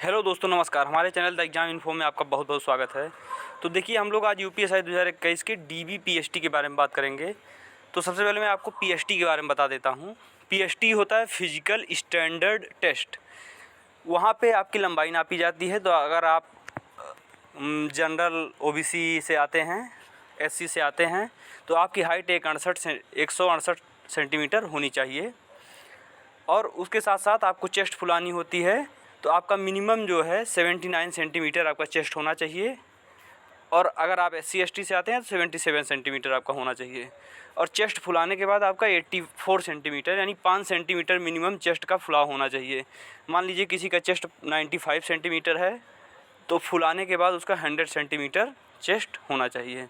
Hello दोस्तों, नमस्कार। हमारे चैनल द एग्ज़ाम इन्फो में आपका बहुत बहुत स्वागत है। तो देखिए, हम लोग आज यूपीएससी 2021 के डीबी पीएसटी के बारे में बात करेंगे। तो सबसे पहले मैं आपको पीएसटी के बारे में बता देता हूँ। पीएसटी होता है फिजिकल स्टैंडर्ड टेस्ट। वहाँ पे आपकी लंबाई नापी जाती है। तो अगर आप जनरल ओबीसी से आते हैं, एससी से आते हैं, तो आपकी हाइट 168 सेंटीमीटर होनी चाहिए। और उसके साथ साथ आपको चेस्ट फुलानी होती है। तो आपका मिनिमम जो है 79 सेंटीमीटर आपका चेस्ट होना चाहिए। और अगर आप SC ST से आते हैं तो 77 सेंटीमीटर आपका होना चाहिए। और चेस्ट फुलाने के बाद आपका 84 सेंटीमीटर यानी 5 सेंटीमीटर मिनिमम चेस्ट का फुलाव होना चाहिए। मान लीजिए किसी का चेस्ट 95 सेंटीमीटर है, तो फुलाने के बाद उसका 100 सेंटीमीटर चेस्ट होना चाहिए।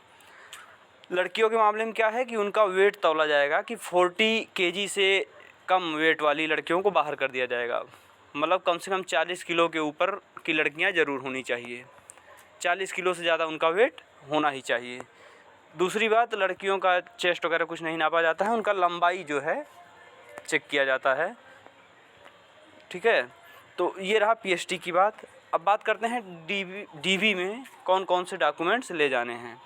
लड़कियों के मामले में क्या है कि उनका वेट तौला जाएगा कि 40 kg से कम वेट वाली लड़कियों को बाहर कर दिया जाएगा। मतलब कम से कम 40 किलो के ऊपर की लड़कियां ज़रूर होनी चाहिए। 40 किलो से ज़्यादा उनका वेट होना ही चाहिए। दूसरी बात, लड़कियों का चेस्ट वगैरह कुछ नहीं नापा जाता है, उनका लंबाई जो है चेक किया जाता है। ठीक है, तो ये रहा पीएसटी की बात। अब बात करते हैं डीबी में कौन कौन से डॉक्यूमेंट्स ले जाने हैं।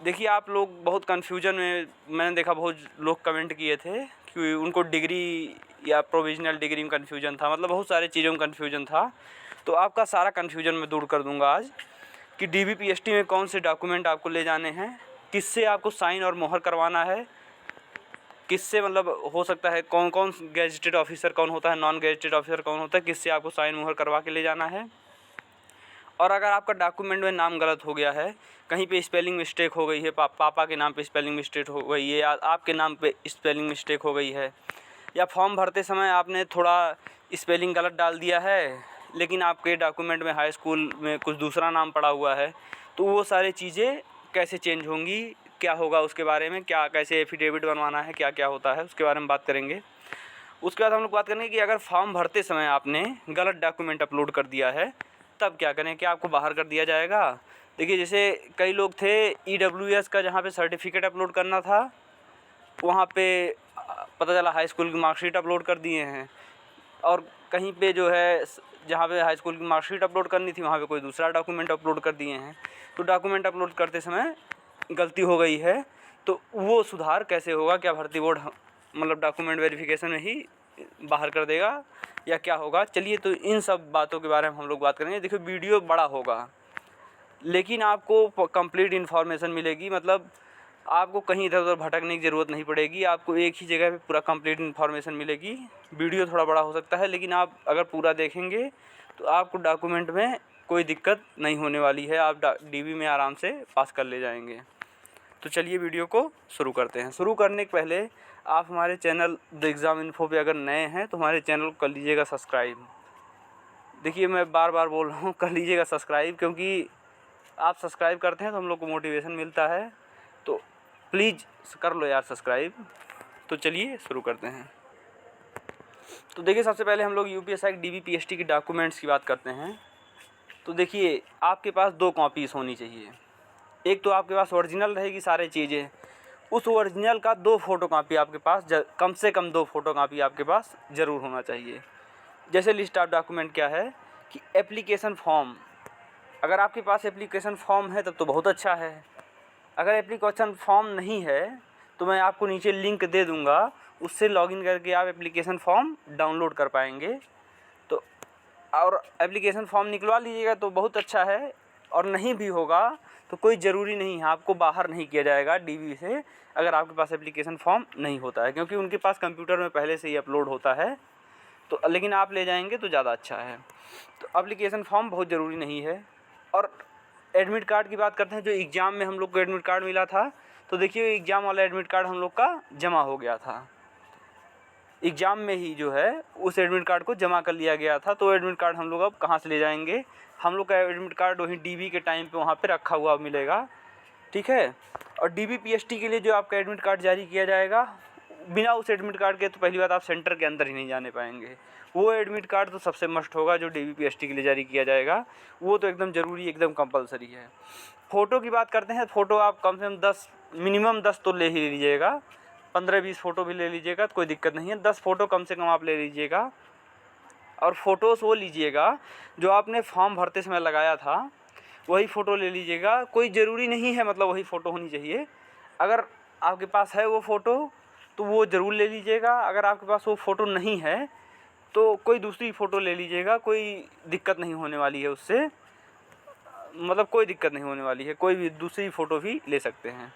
देखिए, आप लोग बहुत कन्फ्यूजन में, मैंने देखा बहुत लोग कमेंट किए थे कि उनको डिग्री या प्रोविज़नल डिग्री में कन्फ्यूजन था, मतलब बहुत सारी चीज़ों में कन्फ्यूजन था। तो आपका सारा कन्फ्यूजन मैं दूर कर दूंगा आज कि डीबी पीएसटी में कौन से डॉक्यूमेंट आपको ले जाने हैं, किससे आपको साइन और मोहर करवाना है, किससे मतलब हो सकता है कौन कौन गैजेटेड ऑफिसर कौन होता है, नॉन गैजेटेड ऑफिसर कौन होता है, किससे आपको साइन मोहर करवा के ले जाना है। और अगर आपका डॉक्यूमेंट में नाम गलत हो गया है, कहीं पे स्पेलिंग मिस्टेक हो गई है, पापा के नाम पे स्पेलिंग मिस्टेक हो गई है, या आपके नाम पे स्पेलिंग मिस्टेक हो गई है, या फॉर्म भरते समय आपने थोड़ा स्पेलिंग गलत डाल दिया है लेकिन आपके डॉक्यूमेंट में हाई स्कूल में कुछ दूसरा नाम पड़ा हुआ है, तो वो सारी चीज़ें कैसे चेंज होंगी, क्या होगा उसके बारे में, क्या कैसे एफिडेविट बनवाना है, क्या क्या होता है उसके बारे में बात करेंगे। उसके बाद हम लोग बात करेंगे कि अगर फॉर्म भरते समय आपने गलत डॉक्यूमेंट अपलोड कर दिया है तब क्या करें, क्या आपको बाहर कर दिया जाएगा। देखिए, जैसे कई लोग थे EWS का जहाँ पे सर्टिफिकेट अपलोड करना था, वहाँ पे पता चला हाई स्कूल की मार्कशीट अपलोड कर दिए हैं, और कहीं पे जो है जहाँ पे हाई स्कूल की मार्कशीट अपलोड करनी थी वहाँ पे कोई दूसरा डॉक्यूमेंट अपलोड कर दिए हैं। तो डॉक्यूमेंट अपलोड करते समय गलती हो गई है, तो वो सुधार कैसे होगा, क्या भर्ती बोर्ड मतलब डॉक्यूमेंट वेरिफिकेशन में ही बाहर कर देगा या क्या होगा। चलिए, तो इन सब बातों के बारे में हम लोग बात करेंगे। देखिए, वीडियो बड़ा होगा लेकिन आपको कंप्लीट इन्फॉर्मेशन मिलेगी, मतलब आपको कहीं इधर उधर भटकने की ज़रूरत नहीं पड़ेगी, आपको एक ही जगह पे पूरा कंप्लीट इन्फॉर्मेशन मिलेगी। वीडियो थोड़ा बड़ा हो सकता है लेकिन आप अगर पूरा देखेंगे तो आपको डॉक्यूमेंट में कोई दिक्कत नहीं होने वाली है, आप डीबी में आराम से पास कर ले जाएंगे। तो चलिए वीडियो को शुरू करते हैं। शुरू करने के पहले आप हमारे चैनल द एग्ज़ाम इन्फो पे अगर नए हैं तो हमारे चैनल को कर लीजिएगा सब्सक्राइब। देखिए, मैं बार बार बोल रहा हूँ कर लीजिएगा सब्सक्राइब, क्योंकि आप सब्सक्राइब करते हैं तो हम लोग को मोटिवेशन मिलता है। तो प्लीज़ कर लो यार सब्सक्राइब। तो चलिए शुरू करते हैं। तो देखिए, सबसे पहले हम लोग यूपीएससी डीबी पीएसटी के डॉक्यूमेंट्स की बात करते हैं। तो देखिए, आपके पास 2 कॉपीज़ होनी चाहिए। एक तो आपके पास ओरिजिनल रहेगी सारी चीज़ें, उस ओरिजिनल का 2 फ़ोटो कापी आपके पास कम से कम 2 फ़ोटो कापी आपके पास ज़रूर होना चाहिए। जैसे लिस्ट ऑफ डॉक्यूमेंट क्या है कि एप्लीकेशन फॉर्म, अगर आपके पास एप्लीकेशन फॉर्म है तब तो बहुत अच्छा है। अगर एप्लीकेशन फॉर्म नहीं है तो मैं आपको नीचे लिंक दे दूँगा, उससे लॉगिन करके आप एप्लीकेशन फॉर्म डाउनलोड कर पाएंगे। तो और एप्लीकेशन फॉर्म निकलवा लीजिएगा तो बहुत अच्छा है, और नहीं भी होगा तो कोई ज़रूरी नहीं है, आपको बाहर नहीं किया जाएगा डीबी से अगर आपके पास एप्लीकेशन फॉर्म नहीं होता है, क्योंकि उनके पास कंप्यूटर में पहले से ही अपलोड होता है। तो लेकिन आप ले जाएंगे तो ज़्यादा अच्छा है। तो एप्लीकेशन फॉर्म बहुत ज़रूरी नहीं है। और एडमिट कार्ड की बात करते हैं, जो एग्ज़ाम में हम लोग को एडमिट कार्ड मिला था, तो देखिए एग्ज़ाम वाला एडमिट कार्ड हम लोग का जमा हो गया था। एग्ज़ाम में ही जो है उस एडमिट कार्ड को जमा कर लिया गया था। तो एडमिट कार्ड हम लोग अब कहाँ से ले जाएंगे, हम लोग का एडमिट कार्ड वहीं डीबी के टाइम पे वहाँ पे रखा हुआ मिलेगा। ठीक है, और डीबी पीएसटी के लिए जो आपका एडमिट कार्ड जारी किया जाएगा, बिना उस एडमिट कार्ड के तो पहली बात आप सेंटर के अंदर ही नहीं जाने पाएंगे। वो एडमिट कार्ड तो सबसे मस्ट होगा जो डीबी पीएसटी के लिए जारी किया जाएगा, वो तो एकदम ज़रूरी, एकदम कंपलसरी है। फ़ोटो की बात करते हैं, फ़ोटो आप कम से कम 10 मिनिमम 10 तो ले ही लीजिएगा, 15-20 फ़ोटो भी ले लीजिएगा तो कोई दिक्कत नहीं है। 10 फ़ोटो कम से कम आप ले लीजिएगा। और फ़ोटोज़ वो लीजिएगा जो आपने फॉर्म भरते समय लगाया था, वही फ़ोटो ले लीजिएगा। कोई ज़रूरी नहीं है मतलब वही फ़ोटो होनी चाहिए। अगर आपके पास है वो फ़ोटो तो वो ज़रूर ले लीजिएगा। अगर आपके पास वो फ़ोटो नहीं है तो कोई दूसरी फ़ोटो ले लीजिएगा, कोई दिक्कत नहीं होने वाली है उससे, मतलब कोई दिक्कत नहीं होने वाली है, कोई भी दूसरी फ़ोटो भी ले सकते हैं।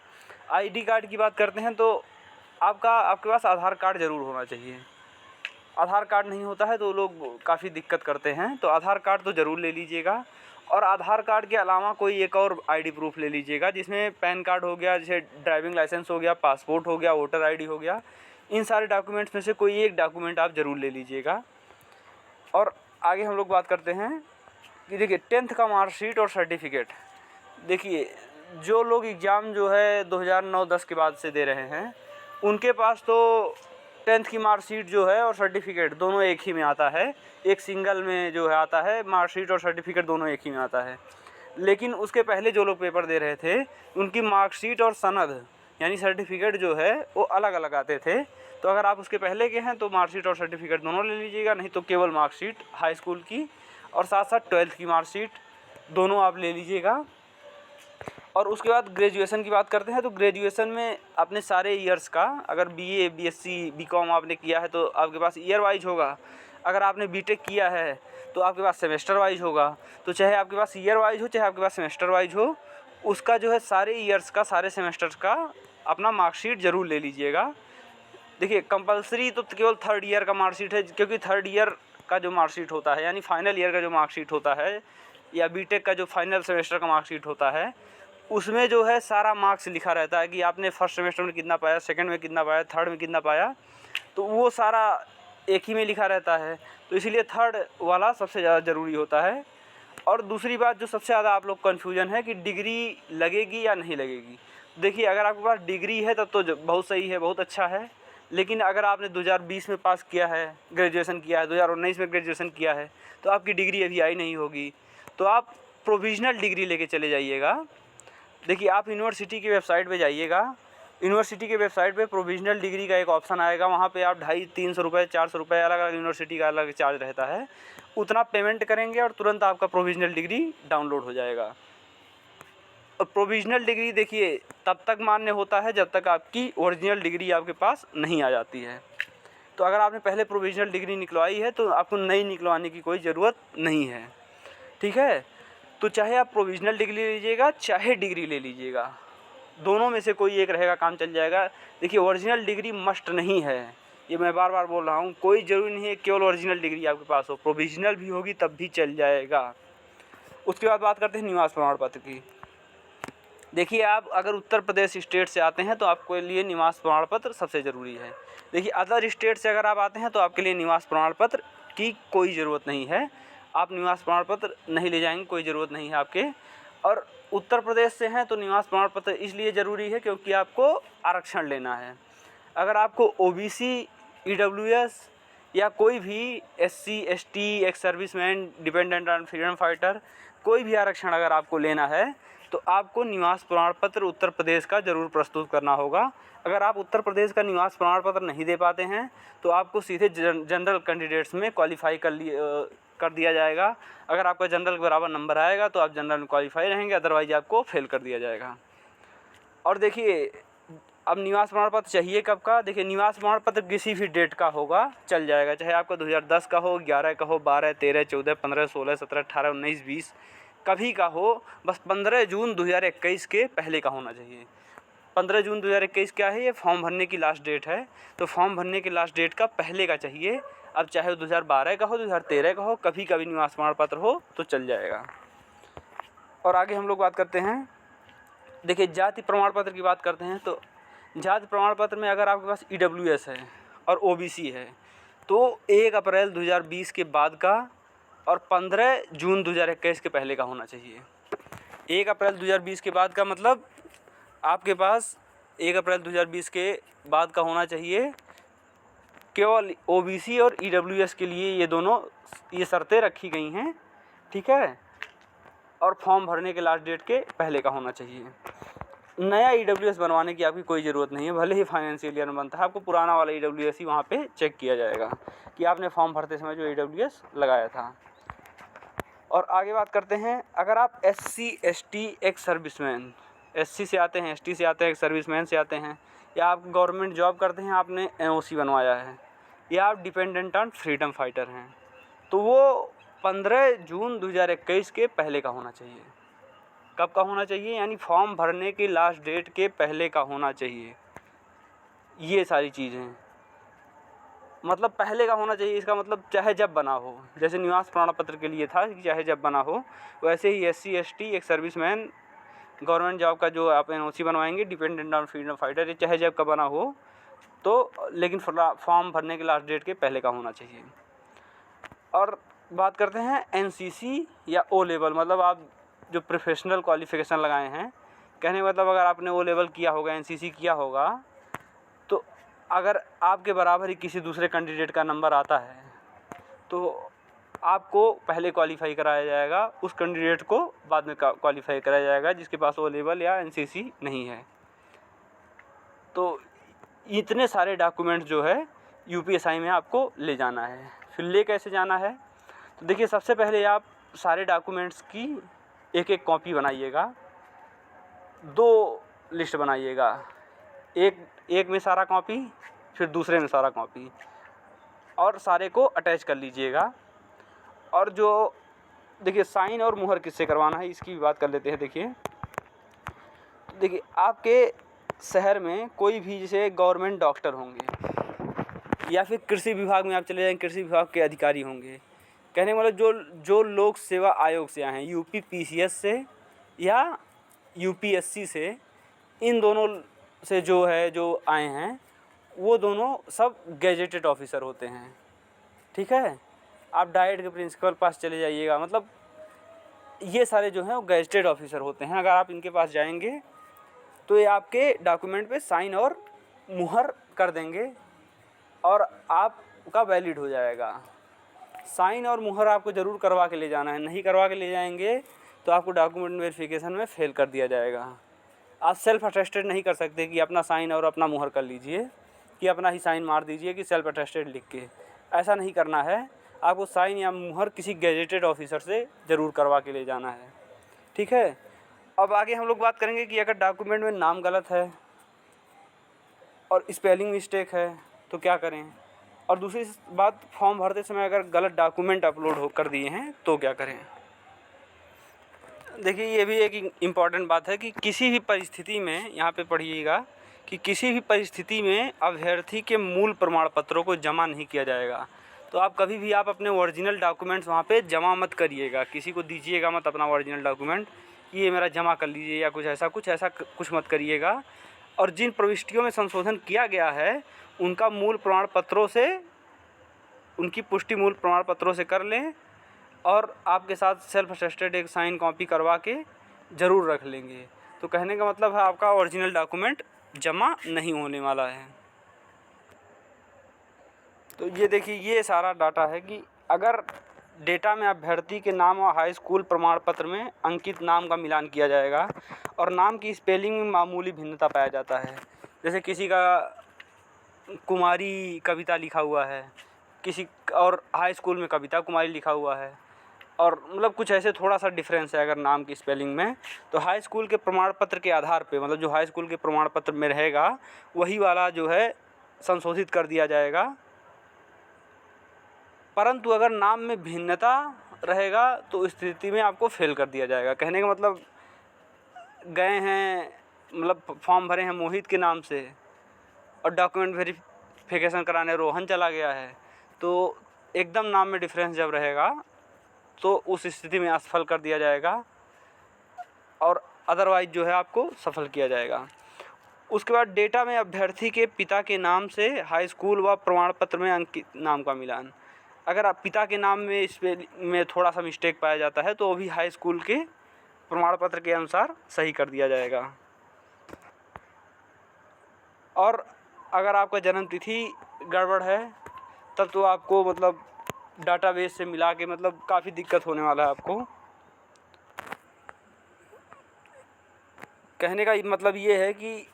आईडी कार्ड की बात करते हैं तो आपके पास आधार कार्ड ज़रूर होना चाहिए। आधार कार्ड नहीं होता है तो लोग काफ़ी दिक्कत करते हैं, तो आधार कार्ड तो ज़रूर ले लीजिएगा। और आधार कार्ड के अलावा कोई एक और आईडी प्रूफ ले लीजिएगा, जिसमें पैन कार्ड हो गया, जैसे ड्राइविंग लाइसेंस हो गया, पासपोर्ट हो गया, वोटर आईडी हो गया। इन सारे डॉक्यूमेंट्स में से कोई एक डॉक्यूमेंट आप ज़रूर ले लीजिएगा। और आगे हम लोग बात करते हैं कि देखिए 10th का मार्कशीट और सर्टिफिकेट। देखिए जो लोग एग्ज़ाम जो है 2009-10 के बाद से दे रहे हैं, उनके पास तो 10th की मार्कशीट जो है और सर्टिफिकेट दोनों एक ही में आता है। एक सिंगल में जो है आता है, मार्कशीट और सर्टिफिकेट दोनों एक ही में आता है। लेकिन उसके पहले जो लोग पेपर दे रहे थे, उनकी मार्कशीट और सनद यानी सर्टिफिकेट जो है वो अलग अलग आते थे। तो अगर आप उसके पहले के हैं तो मार्कशीट और सर्टिफिकेट दोनों ले लीजिएगा, नहीं तो केवल मार्कशीट हाई स्कूल की और साथ साथ 12th की मार्कशीट दोनों आप ले लीजिएगा। और उसके बाद ग्रेजुएशन की बात करते हैं तो ग्रेजुएशन में अपने सारे ईयर्स का, अगर बीए, बीएससी, बीकॉम आपने किया है तो आपके पास ईयर वाइज होगा। अगर आपने बीटेक किया है तो आपके पास सेमेस्टर वाइज होगा। तो चाहे आपके पास ईयर वाइज हो, चाहे आपके पास सेमेस्टर वाइज हो, उसका जो है सारे ईयर्स का, सारे सेमेस्टर्स का अपना मार्कशीट ज़रूर ले लीजिएगा। देखिए कंपलसरी तो केवल 3rd ईयर का मार्कशीट है, क्योंकि 3rd ईयर का जो मार्कशीट होता है यानी फाइनल ईयर का जो मार्कशीट होता है, या बीटेक का जो फाइनल सेमेस्टर का मार्कशीट होता है, उसमें जो है सारा मार्क्स लिखा रहता है कि आपने फर्स्ट सेमेस्टर में कितना पाया, सेकंड में कितना पाया, थर्ड में कितना पाया, तो वो सारा एक ही में लिखा रहता है। तो इसीलिए 3rd वाला सबसे ज़्यादा ज़रूरी होता है। और दूसरी बात जो सबसे ज़्यादा आप लोग कन्फ्यूजन है कि डिग्री लगेगी या नहीं लगेगी। देखिए अगर आपके पास डिग्री है तब तो बहुत सही है, बहुत अच्छा है। लेकिन अगर आपने 2020 में पास किया है, ग्रेजुएशन किया है, 2019 में ग्रेजुएशन किया है, तो आपकी डिग्री अभी आई नहीं होगी, तो आप प्रोविज़नल डिग्री लेके चले जाइएगा। देखिए आप यूनिवर्सिटी की वेबसाइट पे जाइएगा, यूनिवर्सिटी के वेबसाइट पे प्रोविज़नल डिग्री का एक ऑप्शन आएगा। वहाँ पे आप 250-300 रुपये, 400 रुपये, अलग अलग यूनिवर्सिटी का अलग चार्ज रहता है, उतना पेमेंट करेंगे और तुरंत आपका प्रोविज़नल डिग्री डाउनलोड हो जाएगा। और प्रोविज़नल डिग्री देखिए तब तक मान्य होता है जब तक आपकी ओरिजिनल डिग्री आपके पास नहीं आ जाती है। तो अगर आपने पहले प्रोविज़नल डिग्री निकलवाई है तो आपको नई निकलवाने की कोई ज़रूरत नहीं है, ठीक है। तो चाहे आप प्रोविज़नल डिग्री ले लीजिएगा, चाहे डिग्री ले लीजिएगा, दोनों में से कोई एक रहेगा, काम चल जाएगा। देखिए ओरिजिनल डिग्री मस्ट नहीं है, ये मैं बार बार बोल रहा हूँ, कोई ज़रूरी नहीं है केवल ओरिजिनल डिग्री आपके पास हो, प्रोविज़नल भी होगी तब भी चल जाएगा। उसके बाद बात करते हैं निवास प्रमाण पत्र की। देखिए आप अगर उत्तर प्रदेश स्टेट से आते हैं तो आपके लिए निवास प्रमाण पत्र सबसे ज़रूरी है। देखिए अदर स्टेट से अगर आप आते हैं तो आपके लिए निवास प्रमाण पत्र की कोई ज़रूरत नहीं है, आप निवास प्रमाण पत्र नहीं ले जाएंगे, कोई ज़रूरत नहीं है आपके। और उत्तर प्रदेश से हैं तो निवास प्रमाण पत्र इसलिए ज़रूरी है क्योंकि आपको आरक्षण लेना है। अगर आपको ओबीसी, ईडब्ल्यूएस या कोई भी SC, ST, ex serviceman, dependent on freedom fighter, कोई भी आरक्षण अगर आपको लेना है तो आपको निवास प्रमाण पत्र उत्तर प्रदेश का ज़रूर प्रस्तुत करना होगा। अगर आप उत्तर प्रदेश का निवास प्रमाण पत्र नहीं दे पाते हैं तो आपको सीधे जनरल कैंडिडेट्स में क्वालिफाई कर दिया जाएगा। अगर आपका जनरल के बराबर नंबर आएगा तो आप जनरल में क्वालिफाई रहेंगे, अदरवाइज आपको फेल कर दिया जाएगा। और देखिए अब निवास प्रमाण पत्र चाहिए कब का, देखिए निवास प्रमाण पत्र किसी भी डेट का होगा, चल जाएगा, चाहे आपका 2010 का हो, 11 का हो, 12, 13, 14, 15, 16, 17, 18, 19, 20 कभी का हो, बस 15 जून 2021 के पहले का होना चाहिए। 15 जून 2021 क्या है, ये फॉर्म भरने की लास्ट डेट है, तो फॉर्म भरने की लास्ट डेट का पहले का चाहिए। अब चाहे 2012 का हो, 2013 का हो, कभी का भी निवास प्रमाण पत्र हो तो चल जाएगा। और आगे हम लोग बात करते हैं, देखिए जाति प्रमाण पत्र की बात करते हैं तो जाति प्रमाण पत्र में अगर आपके पास ईडब्ल्यूएस है और ओबीसी है तो 1 अप्रैल 2020 के बाद का और 15 जून 2021 के पहले का होना चाहिए। 1 अप्रैल 2020 के बाद का मतलब आपके पास 1 अप्रैल 2020 के बाद का होना चाहिए। केवल ओबीसी और ईडब्ल्यूएस के लिए ये शर्तें रखी गई हैं, ठीक है। और फॉर्म भरने के लास्ट डेट के पहले का होना चाहिए। नया ईडब्ल्यूएस बनवाने की आपकी कोई ज़रूरत नहीं है, भले ही फाइनेंशियल ईयर में बनता है, आपको पुराना वाला ईडब्ल्यूएस ही वहाँ पे चेक किया जाएगा कि आपने फॉर्म भरते समय जो ईडब्ल्यूएस लगाया था। और आगे बात करते हैं, अगर आप SC ST एक सर्विसमैन, SC से आते हैं, ST से आते हैं, एक सर्विसमैन से आते हैं, या आप गवर्नमेंट जॉब करते हैं, आपने NOC बनवाया है, या आप डिपेंडेंट ऑन फ्रीडम फाइटर हैं, तो वो 15 जून 2021 के पहले का होना चाहिए। कब का होना चाहिए? यानी फॉर्म भरने की लास्ट डेट के पहले का होना चाहिए। ये सारी चीज़ें मतलब पहले का होना चाहिए, इसका मतलब चाहे जब बना हो, जैसे निवास प्रमाण पत्र के लिए था कि चाहे जब बना हो, वैसे ही SC ST एक सर्विसमैन गवर्नमेंट जॉब का जो आप NOC बनवाएंगे डिपेंडेंट ऑन फ्रीडम फाइटर, ये चाहे जब का बना हो, तो लेकिन फॉर्म भरने के लास्ट डेट के पहले का होना चाहिए। और बात करते हैं NCC या O लेवल, मतलब आप जो प्रोफेशनल क्वालिफ़िकेशन लगाए हैं, कहने का मतलब अगर आपने O लेवल किया होगा, NCC किया होगा, तो अगर आपके बराबर ही किसी दूसरे कैंडिडेट का नंबर आता है तो आपको पहले क्वालिफ़ाई कराया जाएगा, उस कैंडिडेट को बाद में क्वालिफ़ाई कराया जाएगा जिसके पास O लेवल या NCC नहीं है। तो इतने सारे डॉक्यूमेंट्स जो है UPSI में आपको ले जाना है। फिर ले कैसे जाना है? तो देखिए, सबसे पहले आप सारे डॉक्यूमेंट्स की एक एक कॉपी बनाइएगा, 2 लिस्ट बनाइएगा, एक में सारा कॉपी, फिर दूसरे में सारा कॉपी, और सारे को अटैच कर लीजिएगा। और जो देखिए साइन और मुहर किससे करवाना है इसकी भी बात कर लेते हैं। देखिए आपके शहर में कोई भी जैसे गवर्नमेंट डॉक्टर होंगे या फिर कृषि विभाग में आप चले जाएँ, कृषि विभाग के अधिकारी होंगे, कहने का मतलब जो लोग सेवा आयोग से आए हैं, UP PCS से या UPSC से, इन दोनों से जो आए हैं वो दोनों सब गैजेटेड ऑफिसर होते हैं। ठीक है, आप डाइट के प्रिंसिपल पास चले जाइएगा, मतलब ये सारे जो हैं वो गैजेटेड ऑफिसर होते हैं। अगर आप इनके पास जाएंगे तो ये आपके डॉक्यूमेंट पे साइन और मुहर कर देंगे और आपका वैलिड हो जाएगा। साइन और मुहर आपको ज़रूर करवा के ले जाना है, नहीं करवा के ले जाएंगे तो आपको डॉक्यूमेंट वेरिफिकेशन में फ़ेल कर दिया जाएगा। आप सेल्फ अटेस्टेड नहीं कर सकते कि अपना साइन और अपना मुहर कर लीजिए, कि अपना ही साइन मार दीजिए कि सेल्फ अटेस्टेड लिख के, ऐसा नहीं करना है। आपको साइन या मुहर किसी गैजेटेड ऑफिसर से ज़रूर करवा के ले जाना है। ठीक है, अब आगे हम लोग बात करेंगे कि अगर डॉक्यूमेंट में नाम गलत है और स्पेलिंग मिस्टेक है तो क्या करें, और दूसरी बात, फॉर्म भरते समय अगर गलत डॉक्यूमेंट अपलोड कर दिए हैं तो क्या करें। देखिए, ये भी एक इम्पॉर्टेंट बात है कि किसी भी परिस्थिति में, यहाँ पे पढ़िएगा कि किसी भी परिस्थिति में अभ्यर्थी के मूल प्रमाण पत्रों को जमा नहीं किया जाएगा। तो आप कभी भी आप अपने ओरिजिनल डॉक्यूमेंट्स वहाँ पे जमा मत करिएगा, किसी को दीजिएगा मत अपना ओरिजिनल डॉक्यूमेंट, ये मेरा जमा कर लीजिए या कुछ ऐसा कुछ मत करिएगा। और जिन प्रविष्टियों में संशोधन किया गया है उनका मूल प्रमाण पत्रों से, उनकी पुष्टि मूल प्रमाण पत्रों से कर लें, और आपके साथ सेल्फ अटेस्टेड एक साइन कॉपी करवा के ज़रूर रख लेंगे। तो कहने का मतलब है आपका ओरिजिनल डॉक्यूमेंट जमा नहीं होने वाला है। तो ये देखिए, ये सारा डाटा है कि अगर डेटा में अभ्यर्थी के नाम और हाई स्कूल प्रमाण पत्र में अंकित नाम का मिलान किया जाएगा और नाम की स्पेलिंग में मामूली भिन्नता पाया जाता है, जैसे किसी का कुमारी कविता लिखा हुआ है, किसी और हाई स्कूल में कविता कुमारी लिखा हुआ है, और मतलब कुछ ऐसे थोड़ा सा डिफरेंस है अगर नाम की स्पेलिंग में, तो हाई स्कूल के प्रमाण पत्र के आधार पे, मतलब जो हाई स्कूल के प्रमाण पत्र में रहेगा वही वाला जो है संशोधित कर दिया जाएगा। परंतु अगर नाम में भिन्नता रहेगा तो उस स्थिति में आपको फेल कर दिया जाएगा। कहने का मतलब, गए हैं मतलब फॉर्म भरे हैं मोहित के नाम से और डॉक्यूमेंट वेरिफिकेशन कराने रोहन चला गया है, तो एकदम नाम में डिफरेंस जब रहेगा तो उस स्थिति में असफल कर दिया जाएगा, और अदरवाइज जो है आपको सफल किया जाएगा। उसके बाद डेटा में अभ्यर्थी के पिता के नाम से हाई स्कूल व प्रमाण पत्र में अंकित नाम का मिलान, अगर आप पिता के नाम में में थोड़ा सा मिस्टेक पाया जाता है तो वो भी हाई स्कूल के प्रमाण पत्र के अनुसार सही कर दिया जाएगा। और अगर आपका जन्म तिथि गड़बड़ है तब तो आपको मतलब डाटाबेस से मिला के मतलब काफ़ी दिक्कत होने वाला है आपको। कहने का मतलब ये है कि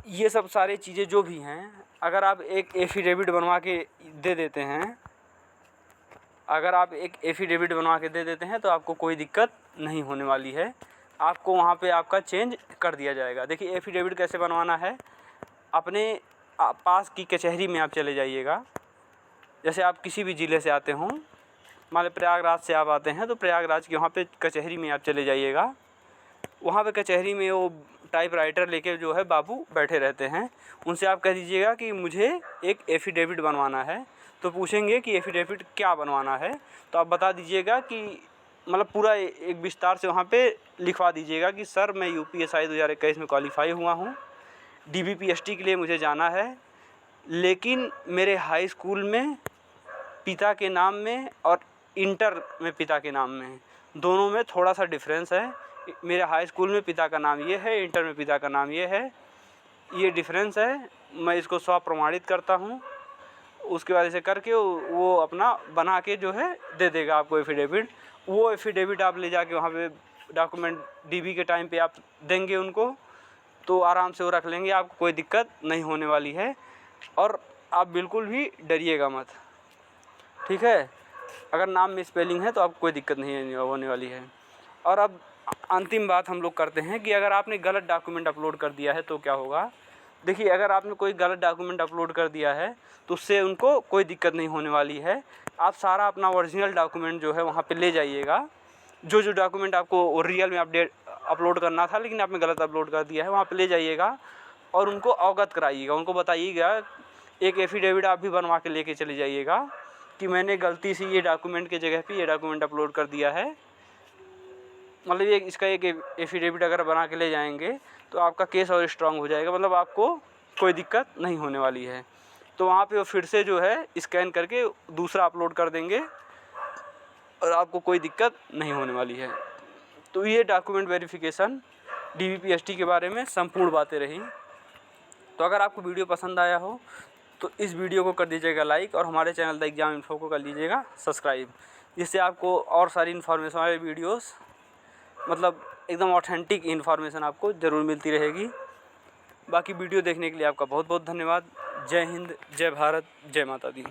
ये सब सारी चीज़ें जो भी हैं, अगर आप एक एफिडेविट बनवा के दे देते हैं, अगर आप एक एफिडेविट बनवा के दे देते हैं तो आपको कोई दिक्कत नहीं होने वाली है। आपको वहाँ पे आपका चेंज कर दिया जाएगा। देखिए एफिडेविट कैसे बनवाना है, अपने पास की कचहरी में आप चले जाइएगा। जैसे आप किसी भी ज़िले से आते हों, मान लो प्रयागराज से आप आते हैं तो प्रयागराज के वहाँ पे कचहरी में आप चले जाइएगा। वहाँ पे कचहरी में वो टाइपराइटर लेके जो है बाबू बैठे रहते हैं। उनसे आप कह दीजिएगा कि मुझे एक एफिडेविट बनवाना है। तो पूछेंगे कि एफिडेविट क्या बनवाना है, तो आप बता दीजिएगा कि मतलब पूरा एक विस्तार से वहाँ पे लिखवा दीजिएगा कि सर मैं यूपीएसआई 2021 में क्वालिफाई हुआ हूँ, डीबीपीएसटी के लिए मुझे जाना है, लेकिन मेरे हाई स्कूल में पिता के नाम में और इंटर में पिता के नाम में, दोनों में थोड़ा सा डिफरेंस है। मेरे हाई स्कूल में पिता का नाम ये है, इंटर में पिता का नाम ये है, ये डिफरेंस है। मैं इसको स्व प्रमाणित करता हूँ। उसके बाद से करके वो अपना बना के जो है दे देगा आपको एफिडेविट। वो एफिडेविट आप ले जाके वहाँ पे डॉक्यूमेंट डीबी के टाइम पे आप देंगे उनको, तो आराम से वो रख लेंगे, आपको कोई दिक्कत नहीं होने वाली है। और आप बिल्कुल भी डरिएगा मत, ठीक है। अगर नाम में स्पेलिंग है तो आपको कोई दिक्कत नहीं होने वाली है। और अब अंतिम बात हम लोग करते हैं कि अगर आपने गलत डॉक्यूमेंट अपलोड कर दिया है तो क्या होगा। देखिए अगर आपने कोई गलत डॉक्यूमेंट अपलोड कर दिया है तो उससे उनको कोई दिक्कत नहीं होने वाली है। आप सारा अपना ओरिजिनल डॉक्यूमेंट जो है वहाँ पे ले जाइएगा। जो डॉक्यूमेंट आपको रियल में अपलोड करना था लेकिन आपने गलत अपलोड कर दिया है, वहाँ पे ले जाइएगा और उनको अवगत कराइएगा। उनको बताइएगा, एक एफिडेविट आप भी बनवा के लेके चले जाइएगा कि मैंने गलती से ये डॉक्यूमेंट की जगह पे ये डॉक्यूमेंट अपलोड कर दिया है। मतलब ये इसका एक एफिडेविट अगर बना के ले जाएंगे तो आपका केस और स्ट्रांग हो जाएगा, मतलब आपको कोई दिक्कत नहीं होने वाली है। तो वहाँ पे वो फिर से जो है स्कैन करके दूसरा अपलोड कर देंगे और आपको कोई दिक्कत नहीं होने वाली है। तो ये डॉक्यूमेंट वेरिफिकेशन डीबीपीएसटी के बारे में संपूर्ण बातें रही। तो अगर आपको वीडियो पसंद आया हो तो इस वीडियो को कर दीजिएगा लाइक और हमारे चैनल द एग्ज़ाम इन्फो को कर लीजिएगा सब्सक्राइब, जिससे आपको और सारी इन्फॉर्मेशन वाले वीडियोस मतलब एकदम ऑथेंटिक इन्फॉर्मेशन आपको ज़रूर मिलती रहेगी। बाकी वीडियो देखने के लिए आपका बहुत बहुत धन्यवाद। जय हिंद, जय भारत, जय माता दी।